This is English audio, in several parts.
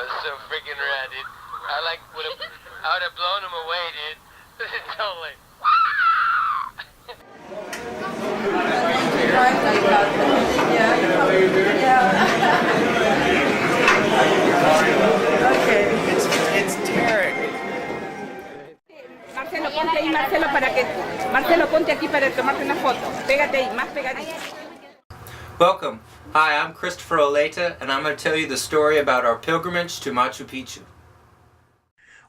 was so freaking rad, dude. I would have blown him away, dude. Totally. It's Derek. Marcelo, ponte ahí, Marcelo, Marcelo, ponte aquí para tomarte una foto. Pégate ahí, más pegadito. Welcome. Hi, I'm Christopher Oleata, and I'm going to tell you the story about our pilgrimage to Machu Picchu.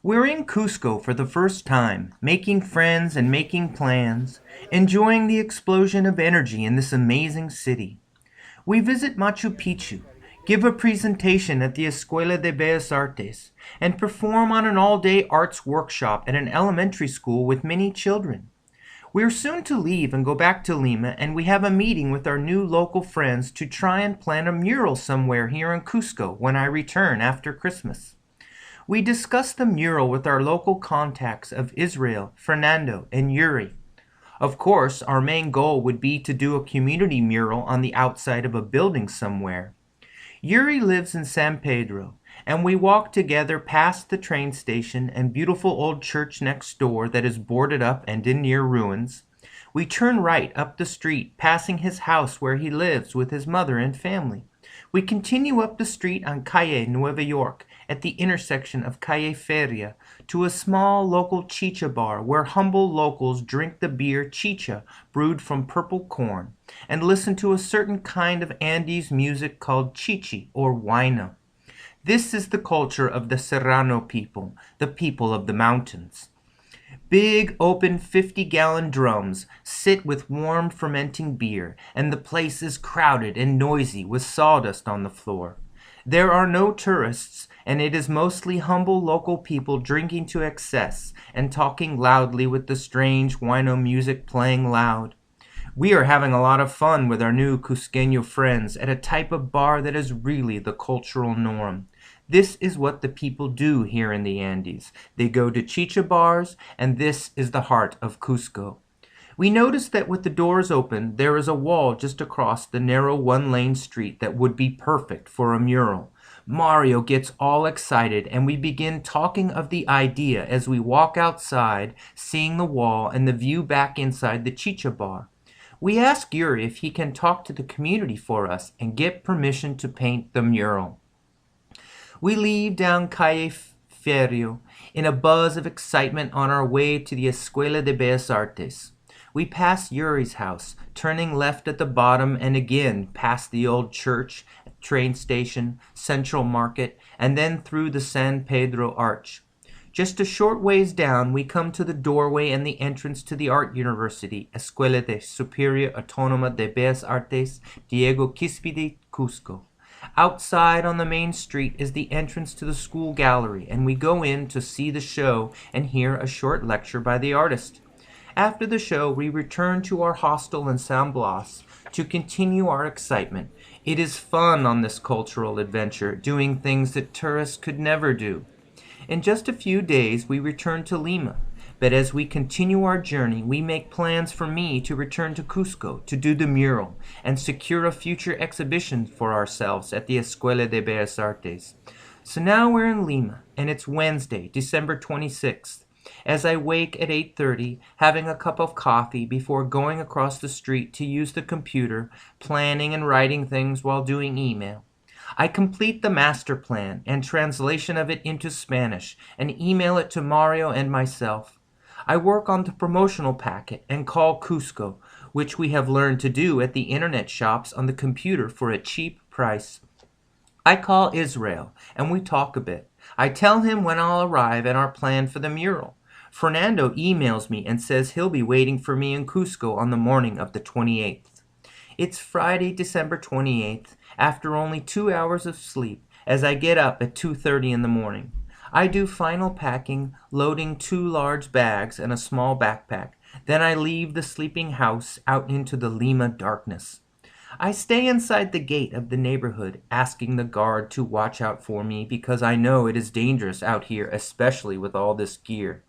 We're in Cuzco for the first time, making friends and making plans, enjoying the explosion of energy in this amazing city. We visit Machu Picchu, give a presentation at the Escuela de Bellas Artes, and perform on an all-day arts workshop at an elementary school with many children. We are soon to leave and go back to Lima, and we have a meeting with our new local friends to try and plan a mural somewhere here in Cuzco when I return after Christmas. We discuss the mural with our local contacts of Israel, Fernando, and Yuri. Of course, our main goal would be to do a community mural on the outside of a building somewhere. Yuri lives in San Pedro, and we walk together past the train station and beautiful old church next door that is boarded up and in near ruins. We turn right up the street, passing his house where he lives with his mother and family. We continue up the street on Calle Nueva York at the intersection of Calle Feria to a small local chicha bar where humble locals drink the beer chicha brewed from purple corn and listen to a certain kind of Andes music called chichi or huayno. This is the culture of the Serrano people, the people of the mountains. Big, open 50-gallon drums sit with warm fermenting beer, and the place is crowded and noisy with sawdust on the floor. There are no tourists, and it is mostly humble local people drinking to excess and talking loudly with the strange huayno music playing loud. We are having a lot of fun with our new Cusqueño friends at a type of bar that is really the cultural norm. This is what the people do here in the Andes. They go to chicha bars, and this is the heart of Cusco. We notice that with the doors open, there is a wall just across the narrow one-lane street that would be perfect for a mural. Mario gets all excited, and we begin talking of the idea as we walk outside, seeing the wall and the view back inside the chicha bar. We ask Yuri if he can talk to the community for us and get permission to paint the mural. We leave down Calle Ferio in a buzz of excitement on our way to the Escuela de Bellas Artes. We pass Yuri's house, turning left at the bottom and again past the old church, train station, Central Market, and then through the San Pedro Arch. Just a short ways down, we come to the doorway and the entrance to the Art University, Escuela de Superior Autónoma de Bellas Artes, Diego Quispide, Cusco. Outside on the main street is the entrance to the school gallery, and we go in to see the show and hear a short lecture by the artist. After the show, we return to our hostel in San Blas to continue our excitement. It is fun on this cultural adventure, doing things that tourists could never do. In just a few days, we return to Lima. But as we continue our journey, we make plans for me to return to Cusco to do the mural and secure a future exhibition for ourselves at the Escuela de Bellas Artes. So now we're in Lima, and it's Wednesday, December 26th. As I wake at 8:30, having a cup of coffee before going across the street to use the computer, planning and writing things while doing email. I complete the master plan and translation of it into Spanish and email it to Mario and myself. I work on the promotional packet and call Cusco, which we have learned to do at the internet shops on the computer for a cheap price. I call Israel, and we talk a bit. I tell him when I'll arrive and our plan for the mural. Fernando emails me and says he'll be waiting for me in Cusco on the morning of the 28th. It's Friday, December 28th, after only 2 hours of sleep, as I get up at 2:30 in the morning. I do final packing, loading 2 large bags and a small backpack. Then I leave the sleeping house out into the Lima darkness. I stay inside the gate of the neighborhood, asking the guard to watch out for me because I know it is dangerous out here, especially with all this gear.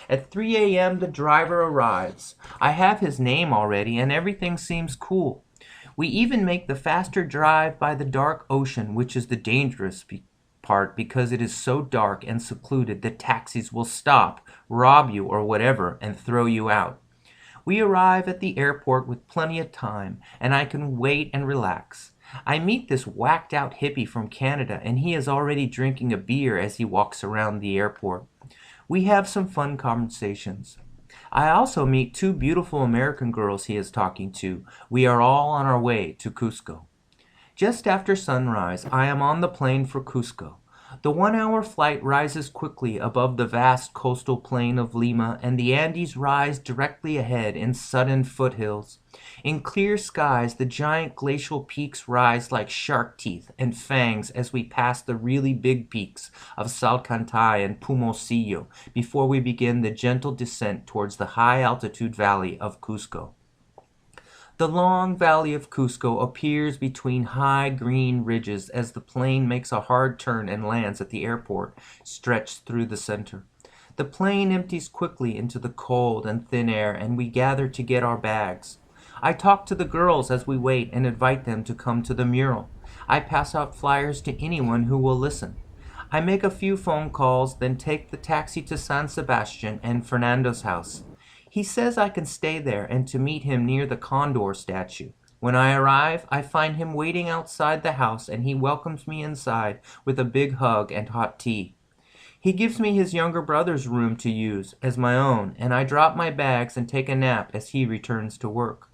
At 3 a.m. the driver arrives. I have his name already and everything seems cool. We even make the faster drive by the dark ocean, which is the dangerous part because it is so dark and secluded that taxis will stop, rob you or whatever, and throw you out. We arrive at the airport with plenty of time, and I can wait and relax. I meet this whacked out hippie from Canada, and he is already drinking a beer as he walks around the airport. We have some fun conversations. I also meet two beautiful American girls he is talking to. We are all on our way to Cusco. Just after sunrise, I am on the plane for Cusco. The 1-hour flight rises quickly above the vast coastal plain of Lima, and the Andes rise directly ahead in sudden foothills. In clear skies, the giant glacial peaks rise like shark teeth and fangs as we pass the really big peaks of Salcantay and Pumosillo before we begin the gentle descent towards the high-altitude valley of Cusco. The long valley of Cusco appears between high green ridges as the plane makes a hard turn and lands at the airport, stretched through the center. The plane empties quickly into the cold and thin air, and we gather to get our bags. I talk to the girls as we wait and invite them to come to the mural. I pass out flyers to anyone who will listen. I make a few phone calls, then take the taxi to San Sebastian and Fernando's house. He says I can stay there and to meet him near the condor statue. When I arrive, I find him waiting outside the house, and he welcomes me inside with a big hug and hot tea. He gives me his younger brother's room to use as my own, and I drop my bags and take a nap as he returns to work.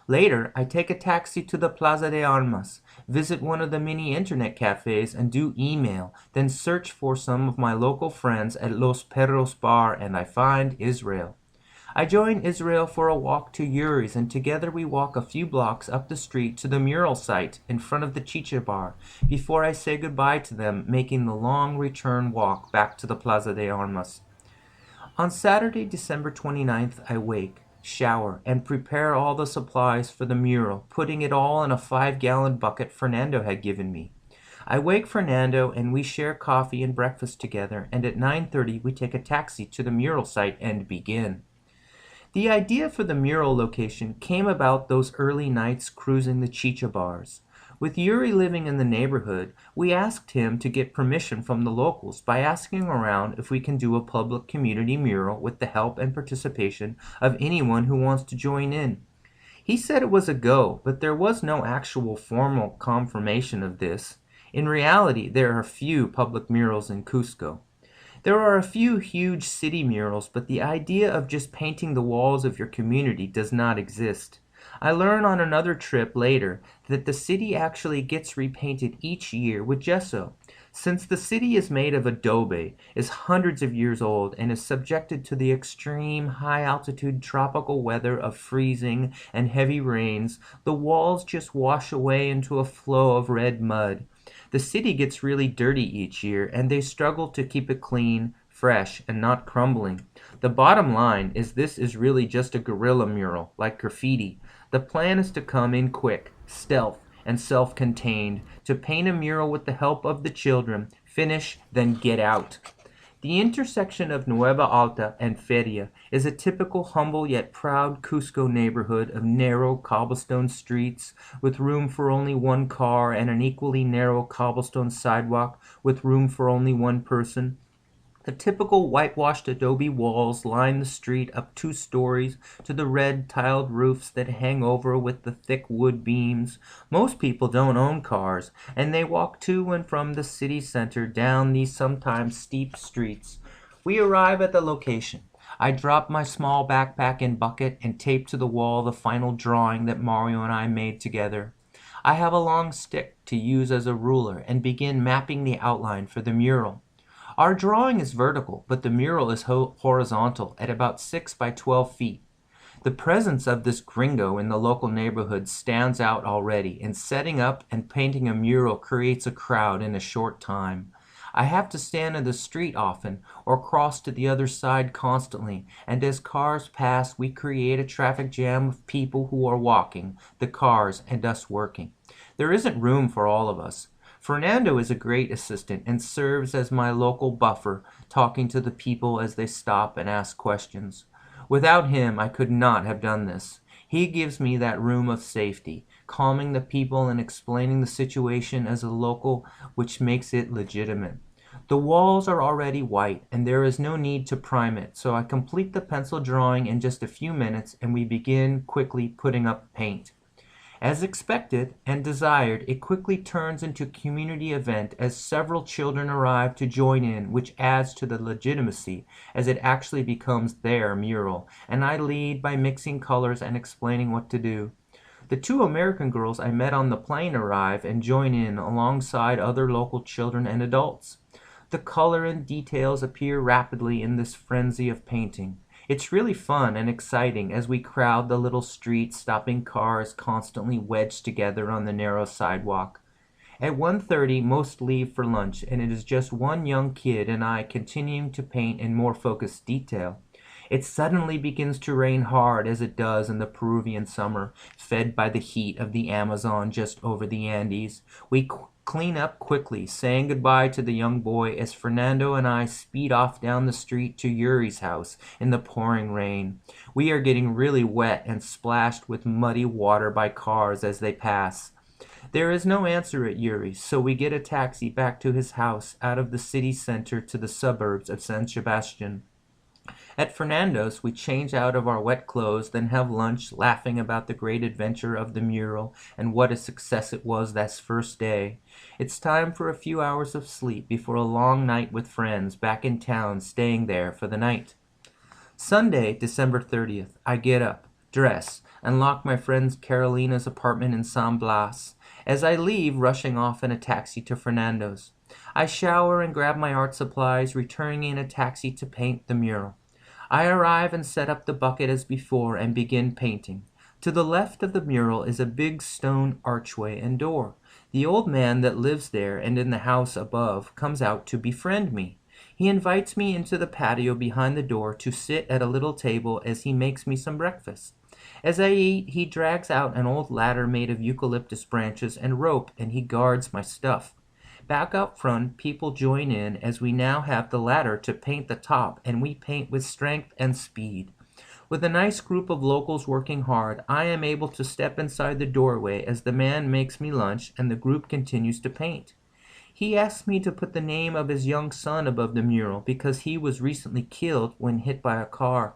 Later, I take a taxi to the Plaza de Armas, visit one of the many internet cafes, and do email, then search for some of my local friends at Los Perros Bar, and I find Israel. I join Israel for a walk to Yuri's, and together we walk a few blocks up the street to the mural site in front of the Chicha Bar before I say goodbye to them, making the long return walk back to the Plaza de Armas. On Saturday, December 29th, I wake, shower, and prepare all the supplies for the mural, putting it all in a 5-gallon bucket Fernando had given me. I wake Fernando, and we share coffee and breakfast together, and at 9:30 we take a taxi to the mural site and begin. The idea for the mural location came about those early nights cruising the chicha bars. With Yuri living in the neighborhood, we asked him to get permission from the locals by asking around if we can do a public community mural with the help and participation of anyone who wants to join in. He said it was a go, but there was no actual formal confirmation of this. In reality, there are few public murals in Cusco. There are a few huge city murals, but the idea of just painting the walls of your community does not exist. I learn on another trip later that the city actually gets repainted each year with gesso. Since the city is made of adobe, is hundreds of years old, and is subjected to the extreme high-altitude tropical weather of freezing and heavy rains, the walls just wash away into a flow of red mud. The city gets really dirty each year, and they struggle to keep it clean, fresh, and not crumbling. The bottom line is this is really just a guerrilla mural, like graffiti. The plan is to come in quick, stealth, and self-contained, to paint a mural with the help of the children, finish, then get out. The intersection of Nueva Alta and Feria is a typical humble yet proud Cusco neighborhood of narrow cobblestone streets with room for only one car and an equally narrow cobblestone sidewalk with room for only one person. The typical whitewashed adobe walls line the street up 2 stories to the red tiled roofs that hang over with the thick wood beams. Most people don't own cars, and they walk to and from the city center down these sometimes steep streets. We arrive at the location. I drop my small backpack and bucket and tape to the wall the final drawing that Mario and I made together. I have a long stick to use as a ruler and begin mapping the outline for the mural. Our drawing is vertical, but the mural is horizontal at about 6 by 12 feet. The presence of this gringo in the local neighborhood stands out already, and setting up and painting a mural creates a crowd in a short time. I have to stand in the street often or cross to the other side constantly, and as cars pass, we create a traffic jam of people who are walking, the cars, and us working. There isn't room for all of us. Fernando is a great assistant and serves as my local buffer, talking to the people as they stop and ask questions. Without him, I could not have done this. He gives me that room of safety, calming the people and explaining the situation as a local, which makes it legitimate. The walls are already white, and there is no need to prime it, so I complete the pencil drawing in just a few minutes, and we begin quickly putting up paint. As expected and desired, it quickly turns into a community event as several children arrive to join in, which adds to the legitimacy, as it actually becomes their mural, and I lead by mixing colors and explaining what to do. The two American girls I met on the plane arrive and join in alongside other local children and adults. The color and details appear rapidly in this frenzy of painting. It's really fun and exciting as we crowd the little street, stopping cars constantly wedged together on the narrow sidewalk. At 1:30, most leave for lunch, and it is just one young kid and I continuing to paint in more focused detail. It suddenly begins to rain hard as it does in the Peruvian summer, fed by the heat of the Amazon just over the Andes. We clean up quickly, saying goodbye to the young boy as Fernando and I speed off down the street to Yuri's house in the pouring rain. We are getting really wet and splashed with muddy water by cars as they pass. There is no answer at Yuri's, so we get a taxi back to his house out of the city center to the suburbs of San Sebastian. At Fernando's, we change out of our wet clothes, then have lunch, laughing about the great adventure of the mural and what a success it was that first day. It's time for a few hours of sleep before a long night with friends back in town, staying there for the night. Sunday, December 30th, I get up, dress, and lock my friend Carolina's apartment in San Blas. As I leave, rushing off in a taxi to Fernando's. I shower and grab my art supplies, returning in a taxi to paint the mural. I arrive and set up the bucket as before and begin painting. To the left of the mural is a big stone archway and door. The old man that lives there and in the house above comes out to befriend me. He invites me into the patio behind the door to sit at a little table as he makes me some breakfast. As I eat, he drags out an old ladder made of eucalyptus branches and rope, and he guards my stuff. Back out front, people join in as we now have the ladder to paint the top, and we paint with strength and speed. With a nice group of locals working hard, I am able to step inside the doorway as the man makes me lunch and the group continues to paint. He asks me to put the name of his young son above the mural because he was recently killed when hit by a car.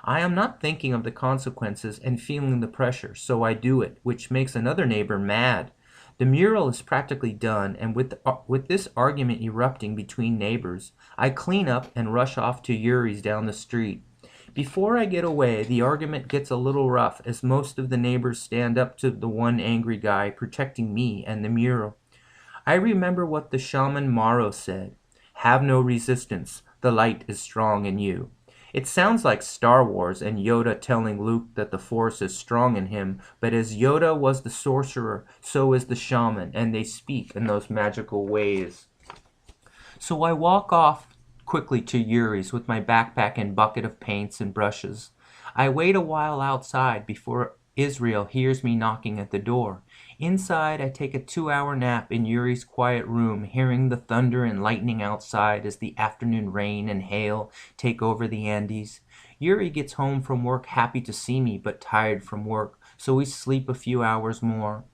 I am not thinking of the consequences and feeling the pressure, so I do it, which makes another neighbor mad. The mural is practically done, and with this argument erupting between neighbors, I clean up and rush off to Yuri's down the street. Before I get away, the argument gets a little rough as most of the neighbors stand up to the one angry guy protecting me and the mural. I remember what the shaman Maro said, "Have no resistance, the light is strong in you." It sounds like Star Wars and Yoda telling Luke that the Force is strong in him, but as Yoda was the sorcerer, so is the shaman, and they speak in those magical ways. So I walk off quickly to Yuri's with my backpack and bucket of paints and brushes. I wait a while outside before Israel hears me knocking at the door. Inside, I take a 2-hour nap in Yuri's quiet room, hearing the thunder and lightning outside as the afternoon rain and hail take over the Andes. Yuri gets home from work happy to see me, but tired from work, so we sleep a few hours more.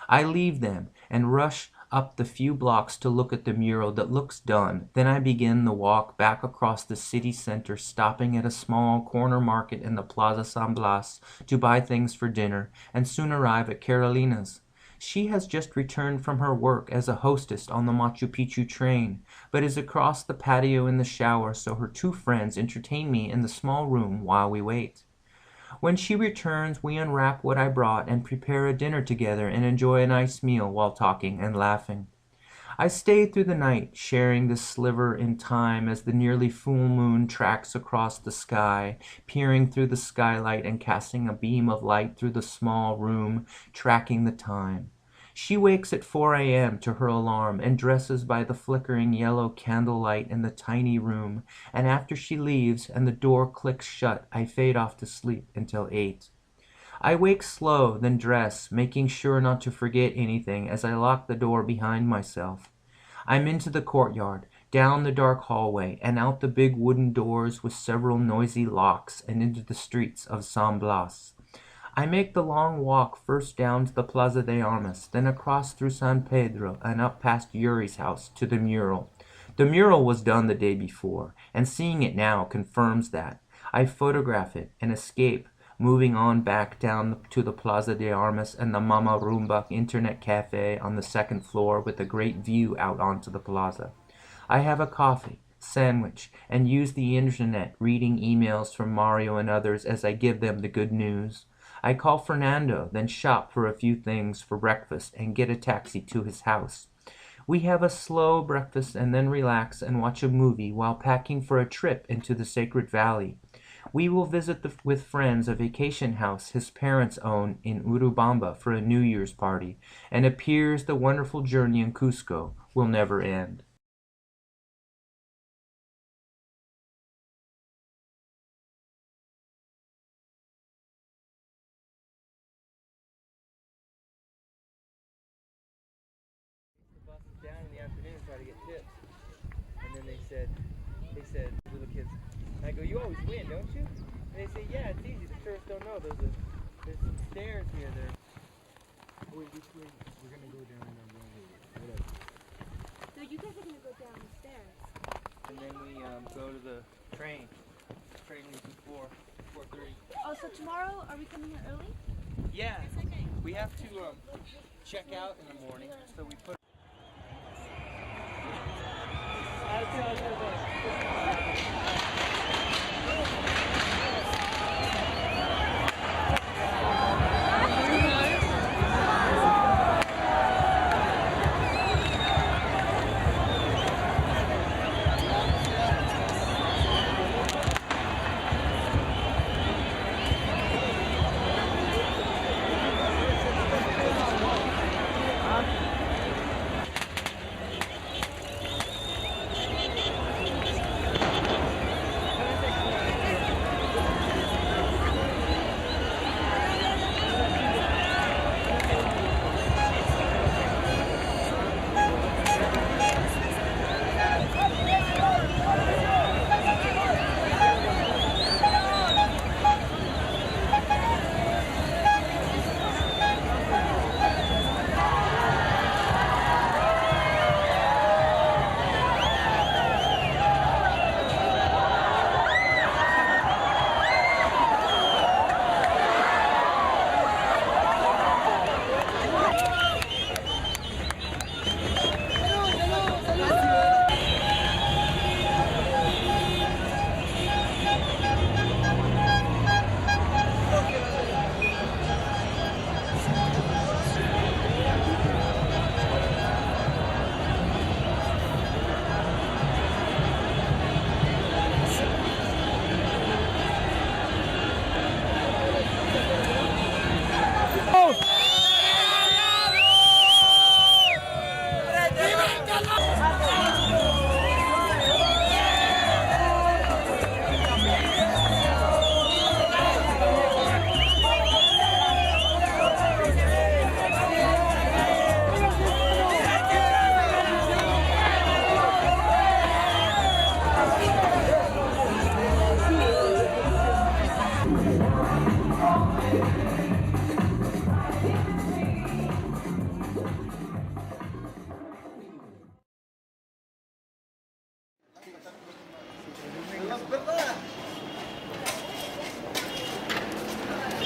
I leave them and rush up the few blocks to look at the mural that looks done. Then I begin the walk back across the city center, stopping at a small corner market in the Plaza San Blas to buy things for dinner, and soon arrive at Carolina's. She has just returned from her work as a hostess on the Machu Picchu train, but is across the patio in the shower, so her two friends entertain me in the small room while we wait. When she returns, we unwrap what I brought and prepare a dinner together and enjoy a nice meal while talking and laughing. I stay through the night, sharing this sliver in time as the nearly full moon tracks across the sky, peering through the skylight and casting a beam of light through the small room, tracking the time. She wakes at 4 a.m. to her alarm and dresses by the flickering yellow candlelight in the tiny room, and after she leaves and the door clicks shut, I fade off to sleep until 8. I wake slow, then dress, making sure not to forget anything as I lock the door behind myself. I'm into the courtyard, down the dark hallway, and out the big wooden doors with several noisy locks, and into the streets of San Blas. I make the long walk first down to the Plaza de Armas, then across through San Pedro and up past Yuri's house to the mural. The mural was done the day before, and seeing it now confirms that. I photograph it and escape, moving on back down to the Plaza de Armas and the Mama Rumba Internet Cafe on the second floor with a great view out onto the plaza. I have a coffee, sandwich, and use the internet reading emails from Mario and others as I give them the good news. I call Fernando, then shop for a few things for breakfast and get a taxi to his house. We have a slow breakfast and then relax and watch a movie while packing for a trip into the Sacred Valley. We will visit with friends a vacation house his parents own in Urubamba for a New Year's party, and appears the wonderful journey in Cusco will never end. Buses down in the afternoon and try to get tips, and then they said to the kids, I go, you always win, don't you? And they say, yeah, it's easy. The tourists don't know. There's some stairs here. Wait, which way? We're gonna go down and whatever. So you guys are gonna go down the stairs. And then we go to the train. Train leaves at 4:30. Oh, so tomorrow are we coming here early? Yeah, we have to check out in the morning, so we put.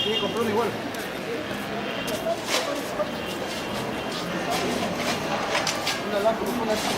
Sí, compró uno igual. Una lámpara, una sí.